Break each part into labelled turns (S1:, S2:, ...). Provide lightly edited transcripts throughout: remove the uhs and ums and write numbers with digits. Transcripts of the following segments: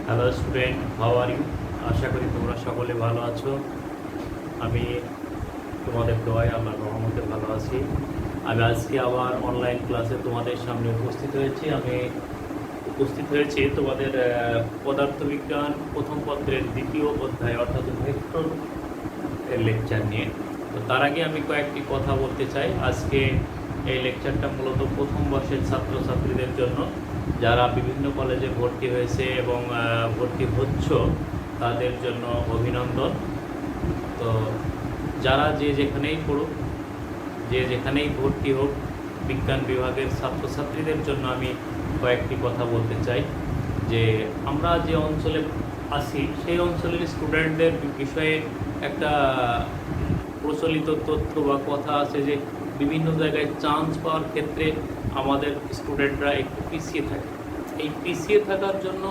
S1: Hello student, how are you? আশা করি তোমরা সকলে ভালো আছো। আমি তোমাদের দোয়ায় আল্লাহর রহমতে ভালো আছি। আমি আজকে আবার অনলাইন ক্লাসে তোমাদের সামনে উপস্থিত হয়েছি তোমাদের পদার্থবিজ্ঞান প্রথম পত্রের দ্বিতীয় অধ্যায় অর্থাৎ ভেক্টর এর লেকচার নিয়ে। তো তার আগে আমি কয়েকটি কথা বলতে চাই। আজকে এই লেকচারটা মূলত প্রথম বর্ষের ছাত্রছাত্রীদের জন্য, যারা বিভিন্ন কলেজে ভর্তি হয়েছে এবং ভর্তি হচ্ছ তাদের জন্য অভিনন্দন। তো যারা যেখানেই পড়ুক, যেখানেই ভর্তি হোক, বিজ্ঞান বিভাগের ছাত্রছাত্রীদের জন্য আমি কয়েকটি কথা বলতে চাই যে আমরা যে অঞ্চলে আছি সেই অঞ্চলের স্টুডেন্টদের বিষয়ে একটা প্রচলিত তথ্য বা কথা আছে যে বিভিন্ন জায়গায় চান্স পাওয়ার ক্ষেত্রে আমাদের স্টুডেন্টরা একটু পিছিয়ে থাকে। এই পিছিয়ে থাকার জন্য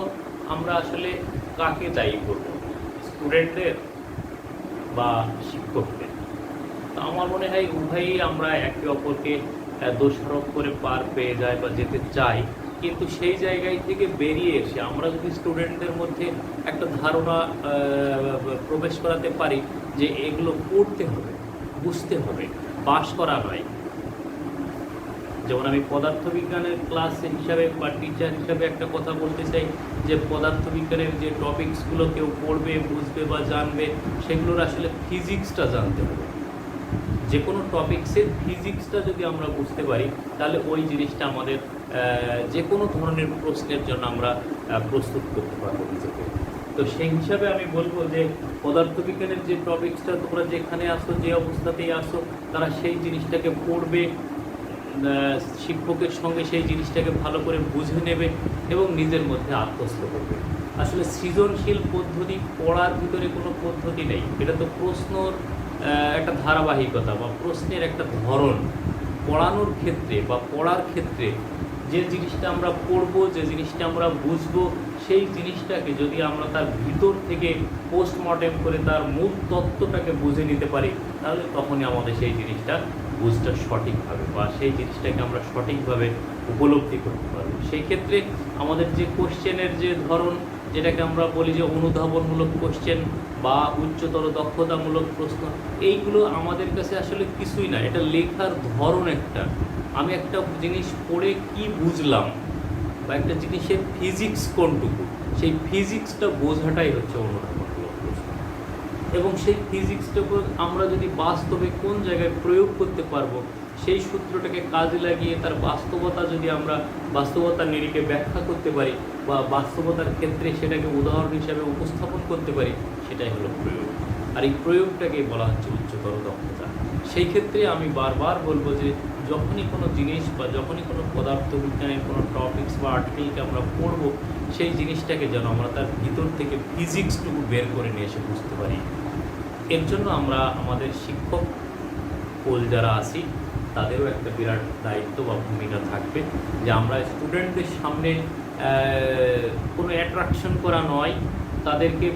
S1: আমরা আসলে কাকে দায়ী করব, স্টুডেন্টদের বা শিক্ষকদের? তো আমার মনে হয় উভয়ই আমরা একে অপরকে দোষারোপ করে পার পেয়ে যায় বা যেতে চাই, কিন্তু সেই জায়গায় থেকে বেরিয়ে এসে আমরা যদি স্টুডেন্টদের মধ্যে একটা ধারণা প্রবেশ করাতে পারি যে এগুলো পড়তে হবে, বুঝতে হবে, পাস করা নয়। যেমন আমি পদার্থবিজ্ঞানের ক্লাস হিসাবে বা টিচার হিসাবে একটা কথা বলতে চাই যে পদার্থবিজ্ঞানের যে টপিকসগুলো কেউ পড়বে, বুঝবে বা জানবে, সেগুলোর আসলে ফিজিক্সটা জানতে হবে। যে কোনো টপিক্সের ফিজিক্সটা যদি আমরা বুঝতে পারি তাহলে ওই জিনিসটা আমাদের যে কোনো ধরনের প্রশ্নের জন্য আমরা প্রস্তুত করতে পারবো নিজেকে। তো সেই হিসাবে আমি বলবো যে পদার্থবিজ্ঞানের যে টপিক্সটা তোমরা যেখানে আসো, যে অবস্থাতেই আসো, তারা সেই জিনিসটাকে পড়বে, শিক্ষকের সঙ্গে সেই জিনিসটাকে ভালো করে বুঝে নেবে এবং নিজের মধ্যে আত্মস্থ করবে। আসলে সৃজনশীল পদ্ধতি পড়ার ভিতরে কোনো পদ্ধতি নেই, এটা তো প্রশ্নর একটা ধারাবাহিকতা বা প্রশ্নের একটা ধরন। পড়ানোর ক্ষেত্রে বা পড়ার ক্ষেত্রে যে জিনিসটা আমরা পড়বো, যে জিনিসটা আমরা বুঝবো, সেই জিনিসটাকে যদি আমরা তার ভিতর থেকে পোস্টমর্টেম করে তার মূল তত্ত্বটাকে বুঝে নিতে পারি, তাহলে তখনই আমাদের সেই জিনিসটা বুঝটা সঠিকভাবে বা সেই জিনিসটাকে আমরা সঠিকভাবে উপলব্ধি করতে পারবো। সেই ক্ষেত্রে আমাদের যে কোশ্চেনের যে ধরন, যেটাকে আমরা বলি যে অনুধাবনমূলক কোশ্চেন বা উচ্চতর দক্ষতামূলক প্রশ্ন, এইগুলো আমাদের কাছে আসলে কিছুই না। এটা লেখার ধরন একটা। আমি একটা জিনিস পড়ে কি বুঝলাম বা একটা জিনিসের ফিজিক্স কোনটুকু, সেই ফিজিক্সটা বোঝাটাই হচ্ছে অনুধাবনমূলক প্রশ্ন। এবং সেই ফিজিক্সটাকে আমরা যদি বাস্তবে কোন জায়গায় প্রয়োগ করতে পারবো, সেই সূত্রটাকে কাজে লাগিয়ে তার বাস্তবতা যদি আমরা বাস্তবতার নিরিখে ব্যাখ্যা করতে পারি বা বাস্তবতার ক্ষেত্রে সেটাকে উদাহরণ হিসাবে উপস্থাপন করতে পারি, সেটাই হলো প্রয়োগ। আর এই প্রয়োগটাকে বলা হচ্ছে উচ্চতর দক্ষতা। সেই ক্ষেত্রে আমি বারবার বলবো যে যখনই কোনো জিনিস বা যখনই কোনো পদার্থবিজ্ঞানের কোনো টপিক্স বা আর্টিকেলকে আমরা পড়বো, সেই জিনিসটাকে যেন আমরা তার ভিতর থেকে ফিজিক্সটুকু বের করে নিয়ে এসে বুঝতে পারি। এর জন্য আমরা আমাদের শিক্ষক কোল যারা আছি তাদেরও একটা বিরাট দায়িত্ব বা ভূমিকা থাকবে যে আমরা স্টুডেন্টদের সামনে কোনো অ্যাট্রাকশন করা নয়, তাদেরকে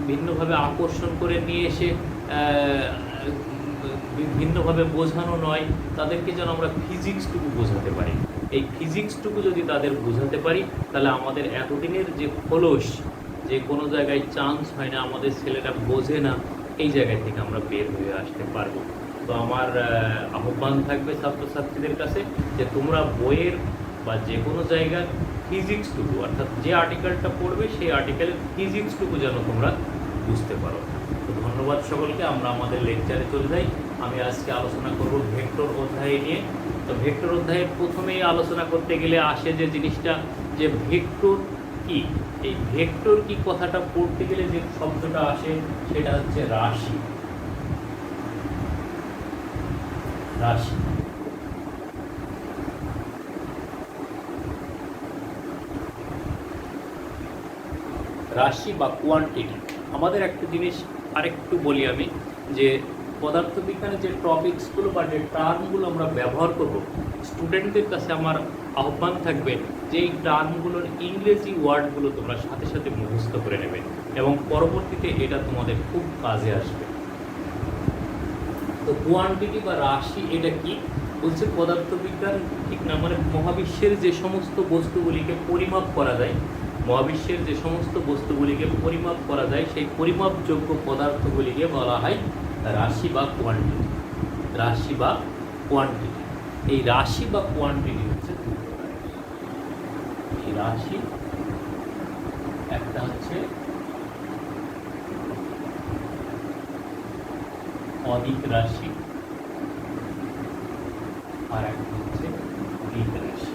S1: ভিন্নভাবে আকর্ষণ করে নিয়ে এসে ভিন্নভাবে বোঝানো নয়, তাদেরকে যেন আমরা ফিজিক্সটুকু বোঝাতে পারি। এই ফিজিক্সটুকু যদি তাদের বোঝাতে পারি, তাহলে আমাদের এতদিনের যে খোলস, যে কোনো জায়গায় চান্স হয় না, আমাদের ছেলেটা বোঝে না, এই জায়গায় থেকে আমরা বের হয়ে আসতে পারবো। তো আমার আহ্বান থাকবে ছাত্রছাত্রীদের কাছে যে তোমরা বইয়ের বা যে কোনো জায়গার ফিজিক্সটুকু, অর্থাৎ যে আর্টিকেলটা পড়বে সেই আর্টিকেলের ফিজিক্সটুকু যেন তোমরা বুঝতে পারো। তো ধন্যবাদ সকলকে। আমরা আমাদের লেকচারে চলে যাই। আমি আজকে আলোচনা করব ভেক্টর অধ্যায় নিয়ে। তো ভেক্টর অধ্যায়ে প্রথমেই আলোচনা করতে গেলে আসে যে জিনিসটা যে ভেক্টর কি। এই ভেক্টর কি কথাটা পড়তে গেলে যে শব্দটা আসে সেটা হচ্ছে রাশি। রাশি রাশি বা কোয়ান্টিটি। আমাদের একটা জিনিস আরেকটু বলি আমি, যে পদার্থবিজ্ঞানের যে টপিকসগুলো বা যে টার্মগুলো আমরা ব্যবহার করব, স্টুডেন্টদের কাছে আমার আহ্বান থাকবে যে এই টার্মগুলোর ইংরেজি ওয়ার্ডগুলো তোমরা সাথে সাথে মুখস্থ করে নেবে এবং পরবর্তীতে এটা তোমাদের খুব কাজে আসবে। তো কোয়ান্টিটি বা রাশি এটা কি বলছে? পদার্থবিজ্ঞান ঠিক না, মানে মহাবিশ্বের যে সমস্ত বস্তুগুলিকে পরিমাপ করা যায়, মহাবিশ্বের যে সমস্ত বস্তুগুলিকে পরিমাপ করা যায় সেই পরিমাপযোগ্য পদার্থগুলিকে বলা হয় রাশি বা কোয়ান্টিটি। রাশি বা কোয়ান্টিটি, এই রাশি বা কোয়ান্টিটি হচ্ছে দুই প্রকার। এই রাশি একটা হচ্ছে অদিক রাশি আর একটা হচ্ছে দিক রাশি।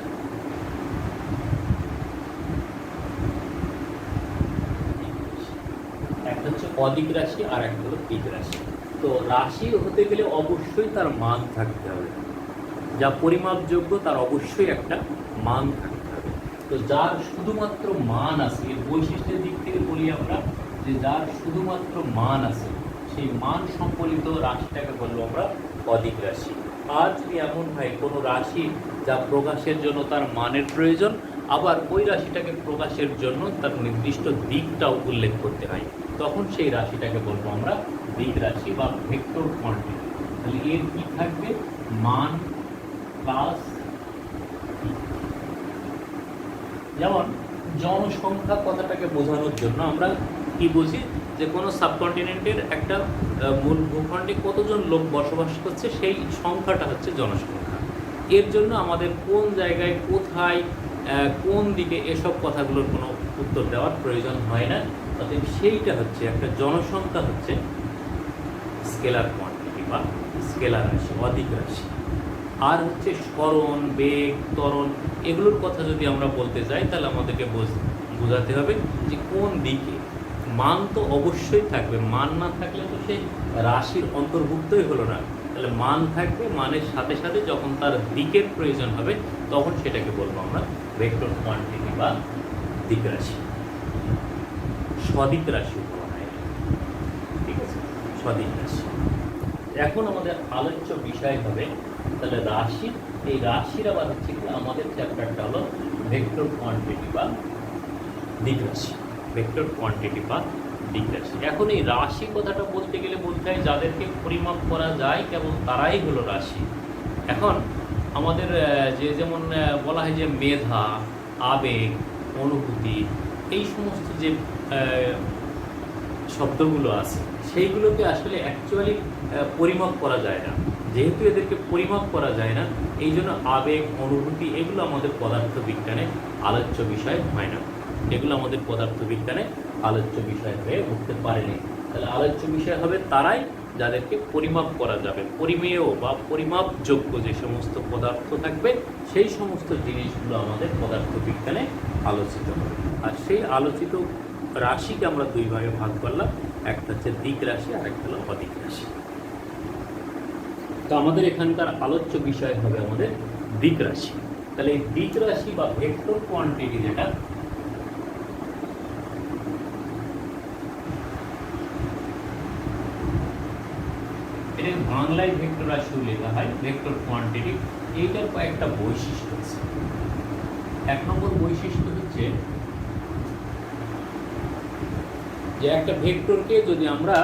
S1: একটা হচ্ছে অদিক রাশি আর একটা হলো দিক রাশি। তো রাশি হতে গেলে অবশ্যই তার মান থাকতে হবে, যা পরিমাপযোগ্য তার অবশ্যই একটা মান থাকতে হবে। তো যার শুধুমাত্র মান আছে, এর বৈশিষ্ট্যের দিক থেকে বলি আমরা যে যার শুধুমাত্র মান আছে, সেই মান সম্বলিত রাশিটাকে বলবো আমরা অদিক রাশি। আর যদি এমন হয় কোনো রাশি যা প্রকাশের জন্য তার মানের প্রয়োজন, আবার ওই রাশিটাকে প্রকাশের জন্য তার নির্দিষ্ট দিকটাও উল্লেখ করতে হয়, তখন সেই রাশিটাকে বলবো আমরা দিক রাশি বা ভেক্টর কোয়ান্টিটি। তাহলে এর কি থাকবে? মান প্লাস, যেমন জনসংখ্যা কথাটাকে বোঝানোর জন্য আমরা কি বুঝি যে কোনো সাবকন্টিনেন্টের একটা মূল ভূখণ্ডে কতজন লোক বসবাস করছে সেই সংখ্যাটা হচ্ছে জনসংখ্যা। এর জন্য আমাদের কোন জায়গায় কোথায় কোন দিকে এসব কথাগুলোর কোনো উত্তর দেওয়ার প্রয়োজন হয় না। অতএব সেইটা হচ্ছে একটা জনসংখ্যা হচ্ছে স্কেলার কোয়ান্টিটি বা স্কেলার রাশি, অদিক রাশি। আর হচ্ছে স্মরণ, বেগ, ত্বরণ, এগুলোর কথা যদি আমরা বলতে চাই তাহলে আমাদেরকে বোঝাতে হবে যে কোন দিকে। মান তো অবশ্যই থাকবে, মান না থাকলে তো সেই রাশির অন্তর্ভুক্তই হলো না। তাহলে মান থাকবে, মানের সাথে সাথে যখন তার দিকের প্রয়োজন হবে তখন সেটাকে বলবো আমরা ভেক্টর কোয়ান্টিটি বা দিক রাশি। সদিক রাশি বলা হয়, ঠিক আছে, সদিক রাশি। এখন আমাদের আলোচ্য বিষয় হবে তাহলে রাশি। এই রাশির আবার হচ্ছে কি আমাদের চ্যাপ্টারটা হলো ভেক্টর কোয়ান্টিটি বা দিক রাশি। ভেক্টর কোয়ান্টিটি বা দিক রাশি। এখন এই রাশি কথাটা বলতে গেলে বলতে হয় যাদেরকে পরিমাপ করা যায় কেবল তারাই হলো রাশি। এখন আমাদের যে যেমন বলা হয় যে মেধা, আবেগ, অনুভূতি, এই সমস্ত যে শব্দগুলো আছে সেইগুলোকে আসলে অ্যাকচুয়ালি পরিমাপ করা যায় না। যেহেতু এদেরকে পরিমাপ করা যায় না, এই জন্য আবেগ, অনুভূতি এগুলো আমাদের পদার্থবিজ্ঞানে আলোচ্য বিষয় হয় না। এগুলো আমাদের পদার্থবিজ্ঞানে আলোচ্য বিষয় হয়ে উঠতে পারেনি। তাহলে আলোচ্য বিষয় হবে তারাই যাদেরকে পরিমাপ করা যাবে। পরিমেয় বা পরিমাপযোগ্য যে সমস্ত পদার্থ থাকবে সেই সমস্ত জিনিসগুলো আমাদের পদার্থবিজ্ঞানে আলোচিত হবে। আর সেই আলোচিত রাশিকে আমরা দুই ভাগে ভাগ করলাম, একটা হচ্ছে দিক রাশি আর একটা হলো অদিক রাশি। তো আমাদের এখানকার আলোচ্য বিষয় হবে আমাদের দিক রাশি। তাহলে এই দিক রাশি বা ভেক্টর কোয়ান্টিটি যেটা, এটা বাংলায় ভেক্টর রাশিও লেখা হয়, ভেক্টর কোয়ান্টিটি। এইটার কয়েকটা বৈশিষ্ট্য আছে। এক নম্বর বৈশিষ্ট্য হচ্ছে যে একটা ভেক্টরকে যদি আমরা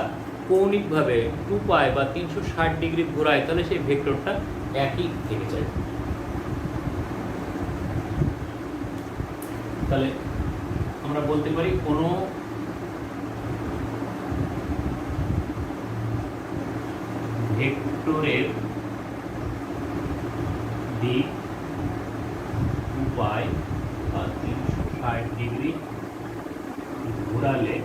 S1: কৌণিকভাবে 2π বা 360 ডিগ্রি ঘোরাই তাহলে সেই ভেক্টরটা একই থেকে যায়। তাহলে আমরা বলতে পারি কোনো ভেক্টরের দিক 2π বা 360 ডিগ্রি ঘোরালে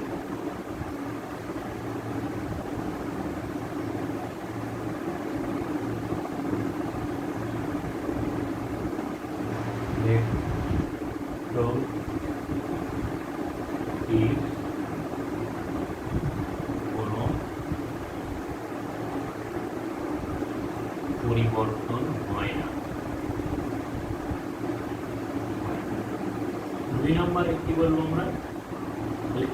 S1: কোনো পরিবর্তন হয় না। দুই নম্বরে কি বলবো আমরা,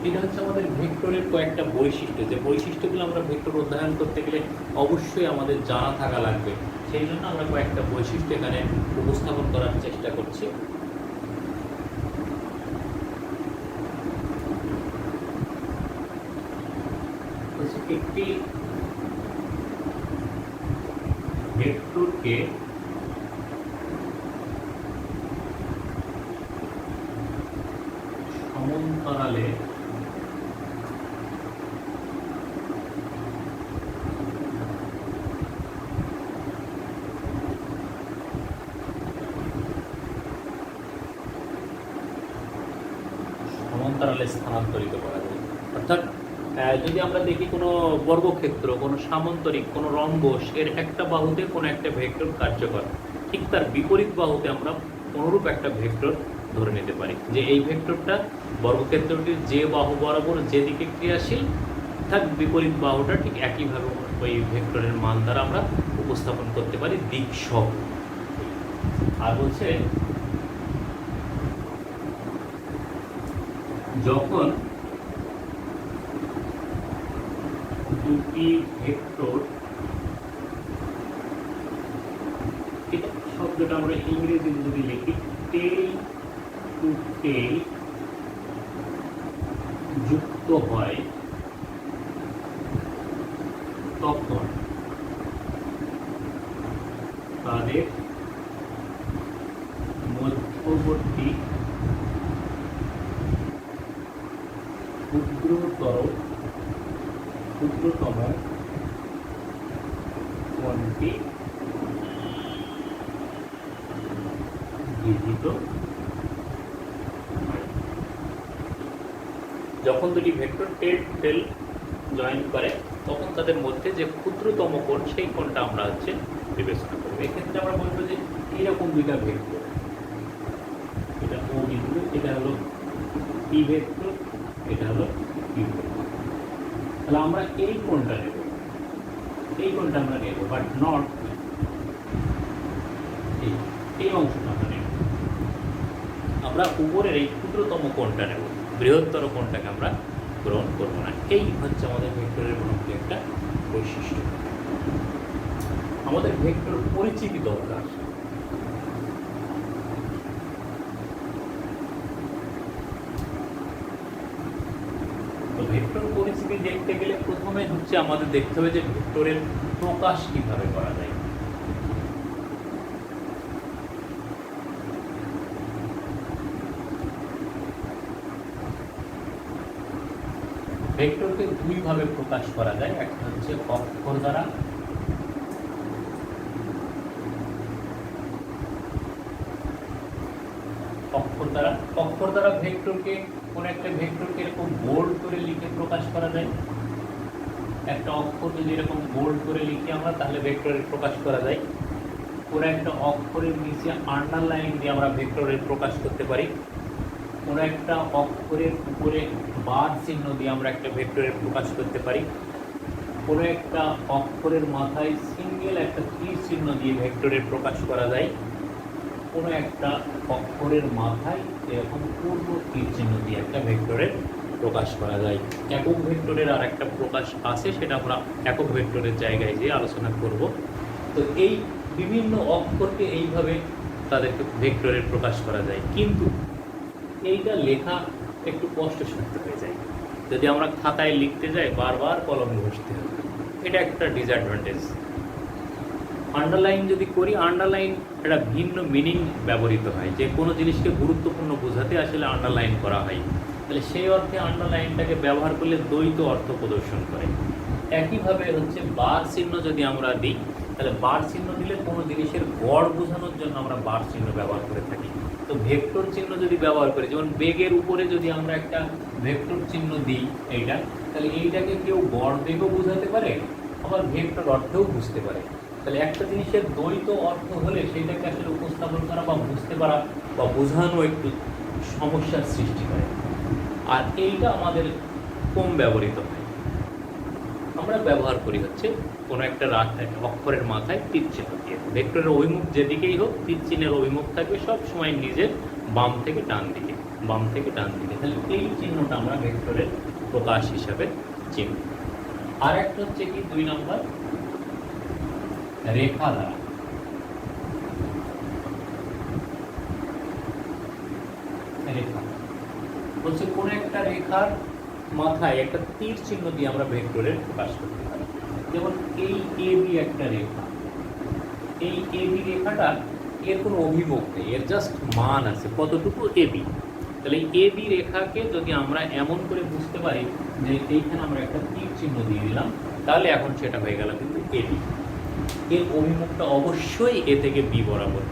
S1: এটা হচ্ছে আমাদের ভেক্টরের কয়েকটা বৈশিষ্ট্য। যে বৈশিষ্ট্যগুলো আমরা ভেক্টর অধ্যয়ন করতে গেলে অবশ্যই আমাদের জানা থাকা লাগবে। সেই জন্য আমরা কয়েকটা বৈশিষ্ট্য এখানে উপস্থাপন করার চেষ্টা করছি। একটি ভেক্টরকে তাহলে সমান্তরালে স্থানান্তরিত করা যায়। অর্থাৎ যদি আমরা দেখি কোনো বর্গক্ষেত্র, কোনো সামান্তরিক, কোনো রম্বস, এর একটা বাহুতে কোনো একটা ভেক্টর কার্যকর, ঠিক তার বিপরীত বাহুতে আমরা অনুরূপ একটা ভেক্টর ধরে নিতে পারি যে এই ভেক্টরটা বর্গক্ষেত্রটির যে বাহু বরাবর যেদিকে ক্রিয়াশীল থাক, বিপরীত বাহুটা ঠিক একইভাবে ওই ভেক্টরের মান দ্বারা আমরা উপস্থাপন করতে পারি দিক সহ। আর বলছে যখন দুটি ভেক্টর, এটা শব্দটা আমরা ইংরেজিতে যদি লিখি টেল টু টেল যুক্ত হয়, তখন তাদের মধ্যবর্তী ক্ষুদ্রতম কোণটি বিহিত হয়। যখন দুটি ভেক্টর টেল জয়েন করে তখন তাদের মধ্যে যে ক্ষুদ্রতম কোণ, সেই কোণটা আমরা বিবেচনা করবো। এক্ষেত্রে আমরা বলবো যে এইরকম দুইটা ভেক্টর, এটা ও বিন্দু, এটা হলো পি ভেক্টর, এটা হলো কিউ ভেক্টর। তাহলে আমরা এই কোণটা নেব, এই কোণটা আমরা নেব, বাট নট এই অংশটা আমরা নেব। আমরা উপরের এই ক্ষুদ্রতম কোণটা নেব, বৃহত্তর কোণটাকে আমরা গ্রহণ করব না। এই হচ্ছে আমাদের ভেক্টরের মধ্যে একটা বৈশিষ্ট্য। আমাদের ভেক্টর পরিচিতি দরকার। তো ভেক্টর পরিচিতি দেখতে গেলে প্রথমে হচ্ছে আমাদের দেখতে হবে যে ভেক্টরের প্রকাশ কিভাবে করা যায়। ভেক্টরকে দুইভাবে প্রকাশ করা যায়, একটা হচ্ছে অক্ষর দ্বারা, অক্ষর দ্বারা ভেক্টরকে, কোন একটা ভেক্টরকে এরকম বোল্ড করে লিখে প্রকাশ করা যায়। একটা অক্ষর যদি এরকম বোল্ড করে লিখি আমরা, তাহলে ভেক্টরের প্রকাশ করা যায়। কোন একটা অক্ষরের নিচে আন্ডারলাইন দিয়ে আমরা ভেক্টরের প্রকাশ করতে পারি। কোন একটা অক্ষরের উপরে বার চিহ্ন দিয়ে আমরা একটা ভেক্টরের প্রকাশ করতে পারি। কোনো একটা অক্ষরের মাথায় সিঙ্গেল একটা তীর চিহ্ন দিয়ে ভেক্টরের প্রকাশ করা যায়। কোনো একটা অক্ষরের মাথায় এরকম পূর্ণ তীর চিহ্ন দিয়ে একটা ভেক্টরের প্রকাশ করা যায়। একক ভেক্টরের আর একটা প্রকাশ আছে, সেটা আমরা একক ভেক্টরের জায়গায় গিয়ে আলোচনা করব। তো এই বিভিন্ন অক্ষরকে এইভাবে তাদেরকে ভেক্টরের প্রকাশ করা যায়, কিন্তু এইটা লেখা একটু কষ্টসাধ্য হয়ে যায়। যদি আমরা খাতায় লিখতে যাই বারবার কলমে বসতে হবে, এটা একটা ডিসঅ্যাডভান্টেজ। আন্ডারলাইন যদি করি, আন্ডারলাইন একটা ভিন্ন মিনিং ব্যবহৃত হয়, যে কোনো জিনিসকে গুরুত্বপূর্ণ বোঝাতে আসলে আন্ডারলাইন করা হয়। তাহলে সেই অর্থে আন্ডারলাইনটাকে ব্যবহার করলে দ্বৈত অর্থ প্রদর্শন করে। একইভাবে হচ্ছে বার চিহ্ন যদি আমরা দিই, তাহলে বার চিহ্ন দিলে কোনো জিনিসের গড় বোঝানোর জন্য আমরা বার চিহ্ন ব্যবহার করে থাকি। তো ভেক্টর চিহ্ন যদি ব্যবহার করি, যেমন বেগের উপরে যদি আমরা একটা ভেক্টর চিহ্ন দিই এইটা, তাহলে এইটাকে কেউ গড় বেগও বোঝাতে পারে, আবার ভেক্টর অর্থেও বুঝতে পারে। তাহলে একটা জিনিসের দ্বৈত অর্থ হলে সেইটাকে আসলে উপস্থাপন করা বা বুঝতে পারা বা বোঝানো একটু সমস্যার সৃষ্টি করে। আর এইটা আমাদের কম ব্যবহৃত হয়। আমরা ব্যবহার করি হচ্ছে কোনো একটা অক্ষরের মাথায় তীর চিহ্ন দিয়ে। ভেক্টরের অভিমুখ যেদিকেই হোক, তীর চিহ্নের অভিমুখ থাকবে সব সময় নিজের বাম থেকে ডান দিকে, বাম থেকে ডান দিকে। তাহলে এই চিহ্নটা আমরা ভেক্টরের প্রকাশ হিসাবে চিহ্ন। আর একটা হচ্ছে কি 2 নম্বর, রেখা দ্বারা। রেখা বলছে কোন একটা রেখার মাথায় একটা তীর চিহ্ন দিয়ে আমরা ভেক্টরের প্রকাশ করতে পারি। যেমন এই এবি একটা রেখা, এই এবি রেখাটা এর কোনো অভিমুখ নেই, এর জাস্ট মান আছে কতটুকু এবি। তাহলে এ বি রেখাকে যদি আমরা এমন করে বুঝতে পারি যে এইখানে আমরা একটা তীর চিহ্ন দিয়ে দিলাম, তাহলে এখন সেটা হয়ে গেল কিন্তু এ বি। এর অভিমুখটা অবশ্যই এ থেকে বি বরাবর।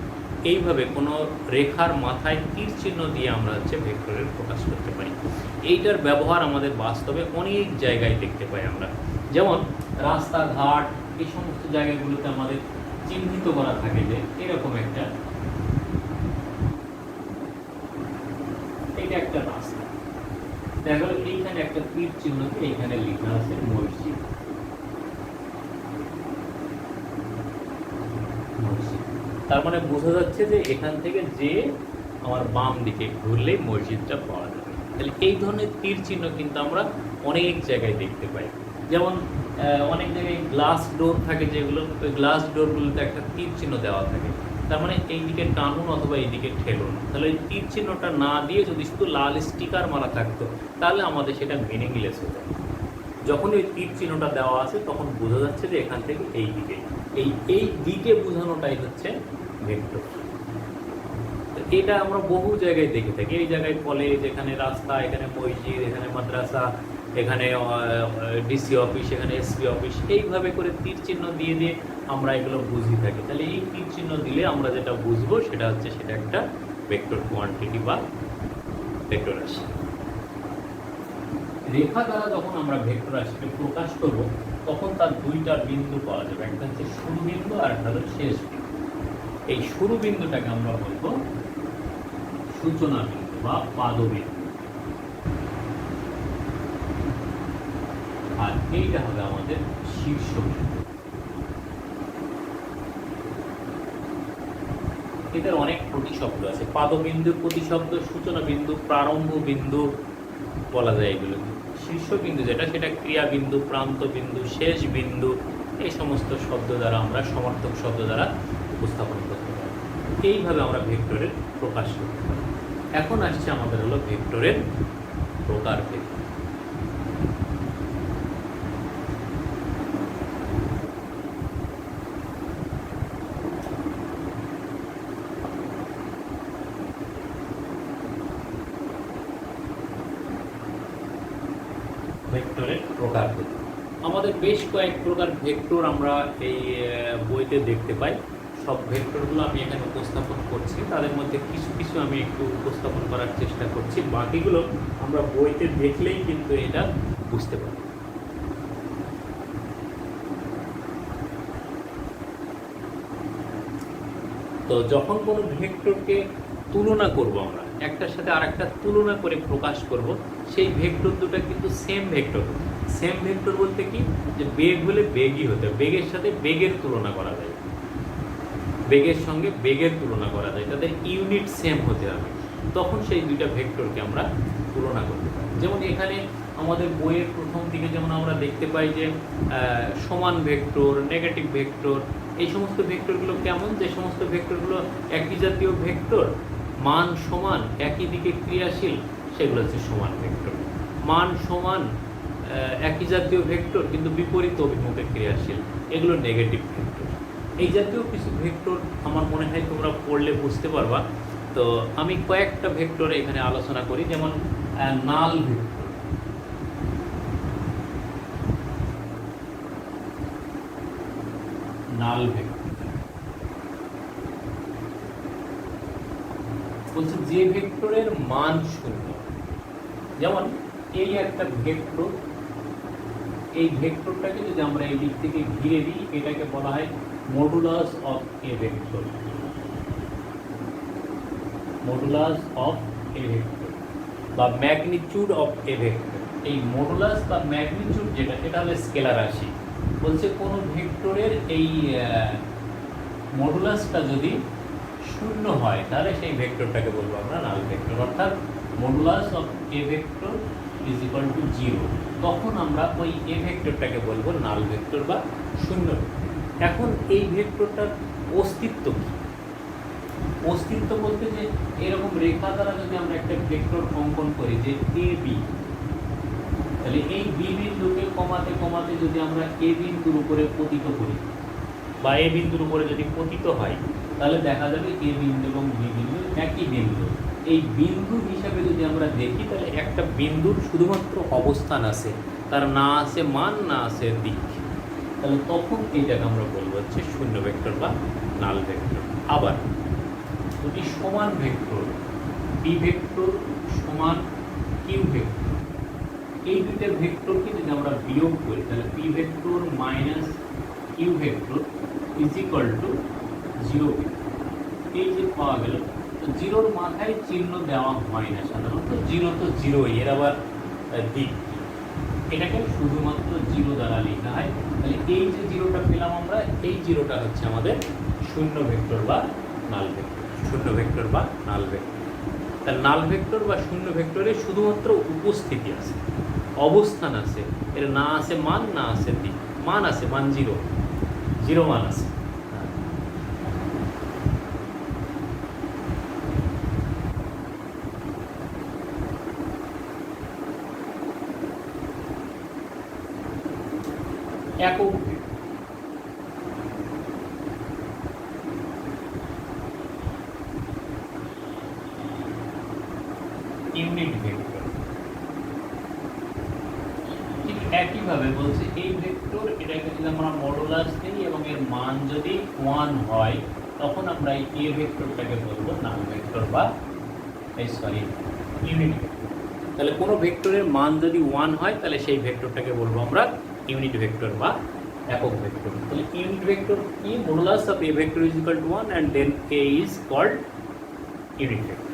S1: এইভাবে কোনো রেখার মাথায় তীর চিহ্ন দিয়ে আমরা ভেক্টরের প্রকাশ করতে পারি। এইটার ব্যবহার আমাদের বাস্তবে অনেক জায়গায় দেখতে পাই আমরা, যেমন রাস্তাঘাট, এই সমস্ত জায়গাগুলোতে আমাদের চিহ্নিত করা থাকে যে এরকম একটা, এটা একটা রাস্তা, দেখা গেল এইখানে একটা তীর চিহ্ন দিয়ে এইখানে লেখা আছে মসজিদ। তার মানে বোঝা যাচ্ছে যে এখান থেকে যে আমার বাম দিকে ঘুরলে মসজিদটা পাওয়া যাবে। তাহলে এই ধরনের তীর চিহ্ন কিন্তু আমরা অনেক জায়গায় দেখতে পাই। যেমন অনেক জায়গায় গ্লাস ডোর থাকে, যেগুলো ওই গ্লাস ডোরগুলোতে একটা তীর চিহ্ন দেওয়া থাকে, তার মানে এই দিকে টানুন অথবা এই দিকে ঠেলুন। তাহলে এই তীর চিহ্নটা না দিয়ে যদি শুধু লাল স্টিকার মারা থাকতো, তাহলে আমাদের সেটা মিনিংলেস হতো। যখন ওই তীর চিহ্নটা দেওয়া আছে তখন বোঝা যাচ্ছে যে এখান থেকে এই দিকে, এই দিকে বোঝানোটাই হচ্ছে ভেক্টর। এটা আমরা বহু জায়গায় দেখে থাকি। এই জায়গায় কলেজ, এখানে রাস্তা, এখানে মসজিদ, এখানে মাদ্রাসা, এখানে ডিসি অফিস, এখানে এসপি অফিস, এইভাবে করে তীর চিহ্ন দিয়ে দিয়ে আমরা এগুলো বুঝি থাকি। তাহলে এই তীর চিহ্ন দিলে আমরা যেটা বুঝবো সেটা হচ্ছে সেটা একটা ভেক্টর কোয়ান্টিটি বা ভেক্টর রাশি। রেখা দ্বারা যখন আমরা ভেক্টর রাশিকে প্রকাশ করব তখন তার দুইটা বিন্দু পাওয়া যাবে, একটা হচ্ছে শুরু বিন্দু আর একটা হচ্ছে শেষ বিন্দু। এই শুরু বিন্দুটাকে আমরা বলবো সূচনা বিন্দু বা পাদবিন্দু, আর এইটা হবে আমাদের শীর্ষ বিন্দু। এদের অনেক প্রতিশব্দ আছে। পাদবিন্দুর প্রতিশব্দ সূচনা বিন্দু, প্রারম্ভ বিন্দু বলা যায় এগুলো। শীর্ষ বিন্দু যেটা, সেটা ক্রিয়া বিন্দু, প্রান্ত বিন্দু, শেষ বিন্দু, এই সমস্ত শব্দ দ্বারা আমরা, সমার্থক শব্দ দ্বারা উপস্থাপন করতে পারি। এইভাবে আমরা ভেক্টরের প্রকাশ করতে পারি। এখন আসছে আমাদের হলো ভেক্টরের প্রকারভেদ। ভেক্টরের প্রকারভেদ, আমাদের বেশ কয়েক প্রকার ভেক্টর আমরা এই বইতে দেখতে পাই। সব ভেক্টরগুলো আমি এখানে উপস্থাপন করছি, তাদের মধ্যে কিছু কিছু আমি একটু উপস্থাপন করার চেষ্টা করছি, বাকিগুলো আমরা বইতে দেখলেই কিন্তু এটা বুঝতে পারি। তো যখন কোনো ভেক্টরকে তুলনা করব, আমরা একটার সাথে আরেকটা তুলনা করে প্রকাশ করব, সেই ভেক্টর দুটো কিন্তু সেম ভেক্টর। সেম ভেক্টর বলতে কি, যে বেগ হলে বেগই হতে, বেগের সাথে বেগের তুলনা করা যায়, বেগের সঙ্গে বেগের তুলনা করা যায়, তাদের ইউনিট সেম হতে হবে, তখন সেই দুইটা ভেক্টরকে আমরা তুলনা করতে পারি। যেমন এখানে আমাদের বইয়ের প্রথম দিকে যেমন আমরা দেখতে পাই যে সমান ভেক্টর, নেগেটিভ ভেক্টর, এই সমস্ত ভেক্টরগুলো কেমন, যে সমস্ত ভেক্টরগুলো একই জাতীয় ভেক্টর, মান সমান, একই দিকে ক্রিয়াশীল, সেগুলো হচ্ছে সমান ভেক্টর। মান সমান, একই জাতীয় ভেক্টর কিন্তু বিপরীত অভিমুখে ক্রিয়াশীল, এগুলো নেগেটিভ ভেক্টর। এই জাতীয় কিছু ভেক্টর আমার মনে হয় তোমরা পড়লে বুঝতে পারবা। তো আমি কয়েকটা ভেক্টর এখানে আলোচনা করি, যেমন নাল ভেক্টর। নাল ভেক্টর বলছে যে ভেক্টরের মান শূন্য। যেমন এই একটা ভেক্টর, এই ভেক্টরটাকে যদি আমরা এই দিক থেকে ঘিরে দিই, এটাকে বলা হয় modulus of A vector, modulus of A vector বা ম্যাগনিটিউড অফ এ ভেক্টর। এই মডুলাস বা ম্যাগনিটিউড যেটা, এটা হলো স্কেলার রাশি। বলছে কোন ভেক্টরের এই মডুলাসটা যদি শূন্য হয়, তাহলে সেই ভেক্টরটাকে বলবো আমরা নাল ভেক্টর। অর্থাৎ modulus of A vector is equal to 0, তখন আমরা ওই এ ভেক্টরটাকে বলবো নাল ভেক্টর বা শূন্য। এখন এই ভেক্টরটার অস্তিত্ব কি? অস্তিত্ব বলতে যে এরকম রেখা দ্বারা যদি আমরা একটা ভেক্টর অঙ্কন করি যে এ বি, তাহলে এই বি বিন্দুকে কমাতে কমাতে যদি আমরা এ বিন্দুর উপরে পতিত করি বা এ বিন্দুর উপরে যদি পতিত হয়, তাহলে দেখা যাবে এ বিন্দু এবং বি বিন্দু একই বিন্দু। এই বিন্দু হিসাবে যদি আমরা দেখি তাহলে একটা বিন্দুর শুধুমাত্র অবস্থান আছে, তার না আছে মান, না আছে দিক। তাহলে তখন এইটাকে আমরা বলবো হচ্ছে শূন্য ভেক্টর বা নাল ভেক্টর। আবার যদি সমান ভেক্টর পি ভেক্টর সমান কিউ ভেক্টর, এই দুইটা ভেক্টরকে যদি আমরা বিয়োগ করি তাহলে P vector minus Q vector is equal to 0। এই যে পাওয়া গেল, তো জিরোর মাথায় চিহ্ন দেওয়া হয় না সাধারণত, জিরো তো জিরোই, এর আবার দিক এটাকে শুধুমাত্র জিরো দ্বারা লেখা হয়। তাহলে এই যে জিরোটা পেলাম আমরা, এই জিরোটা হচ্ছে আমাদের শূন্য ভেক্টর বা নাল ভেক্টর। শূন্য ভেক্টর বা নাল ভেক্টর। তাহলে নাল ভেক্টর বা শূন্য ভেক্টরে শুধুমাত্র উপস্থিতি আছে, অবস্থান আছে, এর না আছে মান, না আছে দিক। মান আছে, মান জিরো, জিরো মান আছে। একক ইউনিট ভেক্টর ঠিক একইভাবে বলছে এই ভেক্টর, এটাকে যদি আমরা মডুলাস দিই এবং এর মান যদি 1 হয় তখন আমরা এই এ ভেক্টরটাকে বলবো নাল ভেক্টর বা ইউনিট ভেক্টর। তাহলে কোনো ভেক্টরের মান যদি 1 হয় তাহলে সেই ভেক্টরটাকে বলবো আমরা ইউনিট ভেক্টর বা একক ভেক্টর। তাহলে ইউনিট ভেক্টর কি? Modulus of A vector is equal two 1 and then a is called unit vector.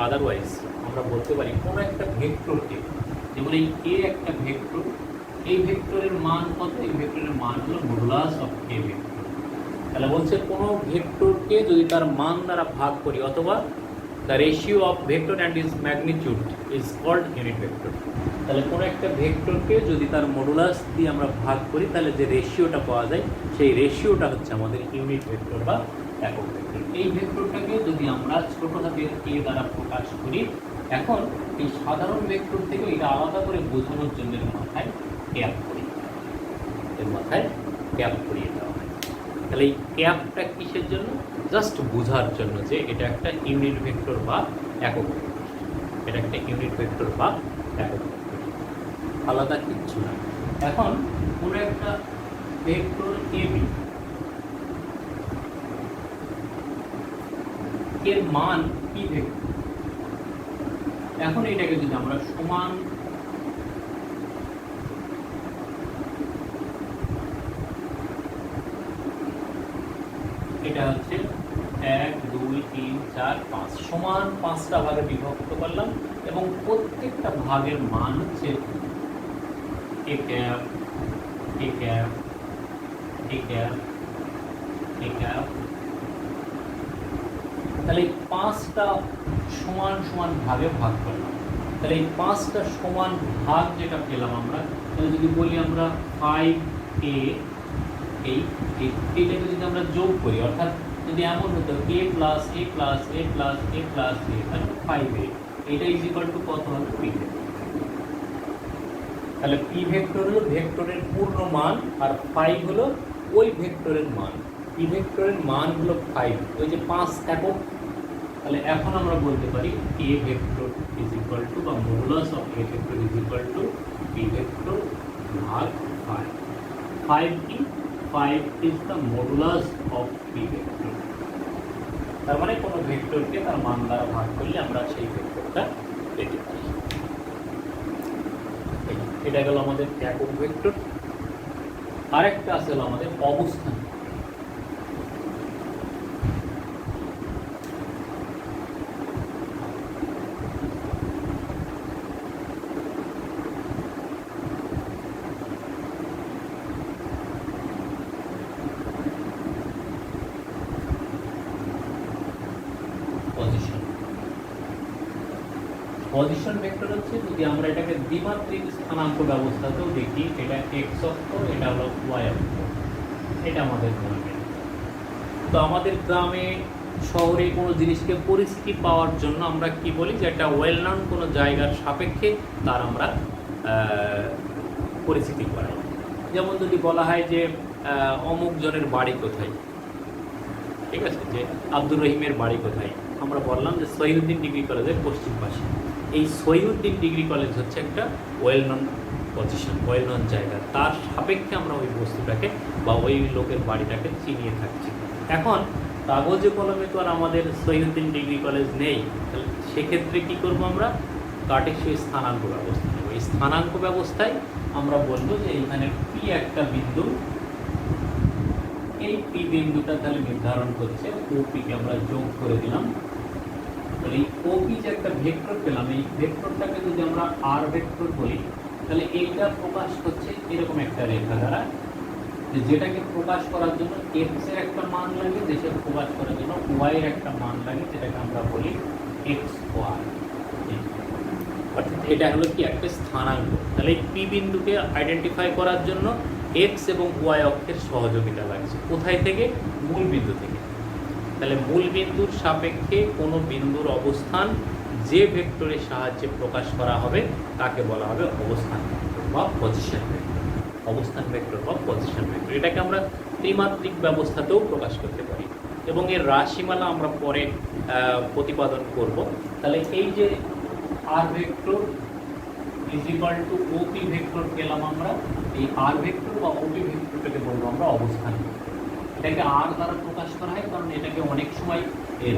S1: Otherwise আমরা বলতে পারি কোনো একটা ভেক্টরকে, যেমন এই এ একটা ভেক্টর, এই ভেক্টরের মান কত? এই ভেক্টরের মান হলো মডুলাস অফ এ ভেক্টর। তাহলে বলছে কোনো ভেক্টরকে যদি তার মান দ্বারা ভাগ করি অথবা the ratio of vector and is magnitude is called unit vector. তাহলে কোনো একটা ভেক্টরকে যদি তার মডুলাস দিয়ে আমরা ভাগ করি তাহলে যে রেশিওটা পাওয়া যায় সেই রেশিওটা হচ্ছে আমাদের ইউনিট ভেক্টর বা একক ভেক্টর। এই ভেক্টরটাকে যদি আমরা ছোট হাতের এ দ্বারা প্রকাশ করি, এখন এই সাধারণ ভেক্টর থেকে এটা আলাদা করে বোঝানোর জন্য এর মাথায় ক্যাপ করি, এর মাথায় ক্যাপ করিয়ে দেওয়া হয়। তাহলে এই ক্যাপটা কিসের জন্য? জাস্ট বোঝার জন্য যে এটা একটা ইউনিট ভেক্টর বা একক ভেক্টর, এটা একটা ইউনিট ভেক্টর বা একক ভেক্টর, আলাদা কিচ্ছু না। এখন কোনো একটা ভেক্টর এবি, এর মান কি ভেক্টর? এখন এটাকে যদি আমরা সমান এটা হচ্ছে 1 2 3 4 5 সমান 5টা ভাগে বিভক্ত করলাম এবং প্রত্যেকটা ভাগের মান হচ্ছে a cap a cap a cap a cap. তাহলে এই 5টা সমান সমান ভাগে ভাগ করলাম। তাহলে এই 5টা সমান ভাগ যেটা পেলাম আমরা, তাহলে যদি বলি আমরা 5a, এইটাকে যদি আমরা যোগ করি, অর্থাৎ যদি এমন হতো a plus a plus a plus a plus a, তাহলে 5a, এটা ইজ ইকুয়াল টু কত হবে? p vector. তাহলে p ভেক্টর হলো ভেক্টরের পূর্ণ মান আর 5 হলো ওই ভেক্টরের মান। p ভেক্টরের মান হলো 5, ওই যে 5 একক। তাহলে এখন আমরা বলতে পারি a vector is equal to বা modulus of a vector is equal to p vector ভাগ 5। 5 কি? 5 is the modulus of p vector. তার মানে কোনো ভেক্টরকে তার মান দ্বারা ভাগ করলে আমরা সেই ভেক্টরটা পেতে পারি। এটা গেল আমাদের একক ভেক্টর। আরেকটা আছে হলো আমাদের অবস্থান। পজিশন ভেক্টর হচ্ছে, যদি আমরা এটাকে দ্বিমাত্রিক স্থানাঙ্ক ব্যবস্থাতেও দেখি, এটা এক্স অক্ষ, এটা হলো ওয়াই অক্ষ, এটা আমাদের মনে নেই। তো আমাদের গ্রামে শহরে কোনো জিনিসকে পরিস্থিতি পাওয়ার জন্য আমরা কি বলি, যে একটা ওয়েল নন কোনো জায়গার সাপেক্ষে তার আমরা পরিস্থিতি করাই। যেমন যদি বলা হয় যে অমুক জনের বাড়ি কোথায়, ঠিক আছে, যে আব্দুর রহিমের বাড়ি কোথায়, আমরা বললাম যে সহিউদ্দিন ডিগ্রি কলেজের পশ্চিম পাশে। এই সহিউদ্দিন ডিগ্রি কলেজ হচ্ছে একটা well known position, well known জায়গা, তার সাপেক্ষে আমরা ওই বস্তুটাকে বা ওই লোকের বাড়িটাকে চিনিয়ে থাকছি। এখন কাগজে কলমে তো আর আমাদের সহিউদ্দিন ডিগ্রি কলেজ নেই, তাহলে সেক্ষেত্রে কী করবো আমরা? কার্টেসীয় স্থানাঙ্ক ব্যবস্থা নেব। এই স্থানাঙ্ক ব্যবস্থায় আমরা বলবো যে এইখানে পি একটা বিন্দু, এই পি বিন্দুটা তাহলে নির্ধারণ করছে, ওপিকে আমরা যোগ করে দিলাম। তাহলে এই ওপি যে একটা ভেক্টর পেলাম, এই ভেক্টরটাকে যদি আমরা আর ভেক্টর বলি, তাহলে এইটা প্রকাশ হচ্ছে এরকম একটা রেখা দ্বারা, যেটাকে প্রকাশ করার জন্য এক্স এর একটা মান লাগে, যেটাকে প্রকাশ করার জন্য ওয়াই এর একটা মান লাগে, যেটাকে আমরা বলি এক্স ওয়াই। অর্থাৎ এটা হলো কি একটা স্থানাঙ্ক। তাহলে এই পি বিন্দুকে আইডেন্টিফাই করার জন্য এক্স এবং ওয়াই অক্ষের সহযোগিতা লাগছে। কোথায় থেকে? মূল বিন্দু থেকে। তাহলে মূল বিন্দুর সাপেক্ষে কোনো বিন্দুর অবস্থান যে ভেক্টরের সাহায্যে প্রকাশ করা হবে তাকে বলা হবে অবস্থান ভেক্টর বা পজিশন ভেক্টর। অবস্থান ভেক্টর বা পজিশন ভেক্টর, এটাকে আমরা ত্রিমাত্রিক ব্যবস্থাতেও প্রকাশ করতে পারি এবং এর রাশিমালা আমরা পরে প্রতিপাদন করব। তাহলে এই যে R vector is equal to OP vector পেলাম আমরা, এই আর ভেক্টর বা ওপি ভেক্টরটাকে বলবো আমরা অবস্থান ভেক্টর। এটাকে আর দ্বারা প্রকাশ করা হয় কারণ এটাকে অনেক সময়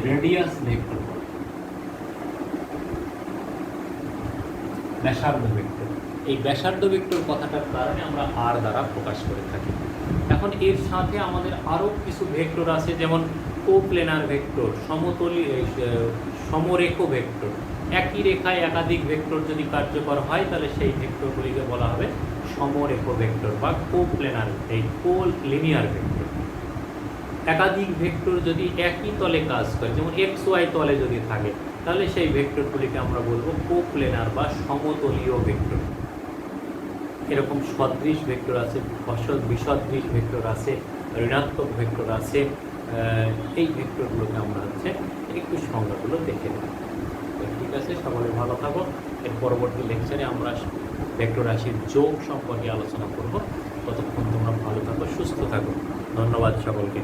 S1: রেডিয়াস ভেক্টর বলে, ব্যাসার্ধ ভেক্টর। এই ব্যাসার্ধ ভেক্টর কথাটার কারণে আমরা আর দ্বারা প্রকাশ করে থাকি। এখন এর সাথে আমাদের আরও কিছু ভেক্টর আছে, যেমন কোপ্লেনার ভেক্টর, সমরেখ ভেক্টর। একই রেখায় একাধিক ভেক্টর যদি কার্যকর হয় তাহলে সেই ভেক্টরগুলিকে বলা হবে সমরেখ ভেক্টর বা কোপ্লেনার, এই কোলিনিয়ার ভেক্টর। একাধিক ভেক্টর যদি একই তলে কাজ করে, যেমন এক্স ওয়াই তলে যদি থাকে, তাহলে সেই ভেক্টরগুলিকে আমরা বলবো কোপ্লেনার বা সমতলীয় ভেক্টর। এরকম সদৃশ ভেক্টর আছে, বিসদৃশ ভেক্টর আছে, ঋণাত্মক ভেক্টর আছে। এই ভেক্টরগুলোকে আমরা হচ্ছে একটু সংজ্ঞাগুলো দেখে নেব। ঠিক আছে, সকলে ভালো থাকো। এর পরবর্তী লেকচারে আমরা ভেক্টর রাশির যোগ সম্পর্কে আলোচনা করব। ততক্ষণ তোমরা ভালো থাকো, সুস্থ থাকো। ধন্যবাদ সকলকে।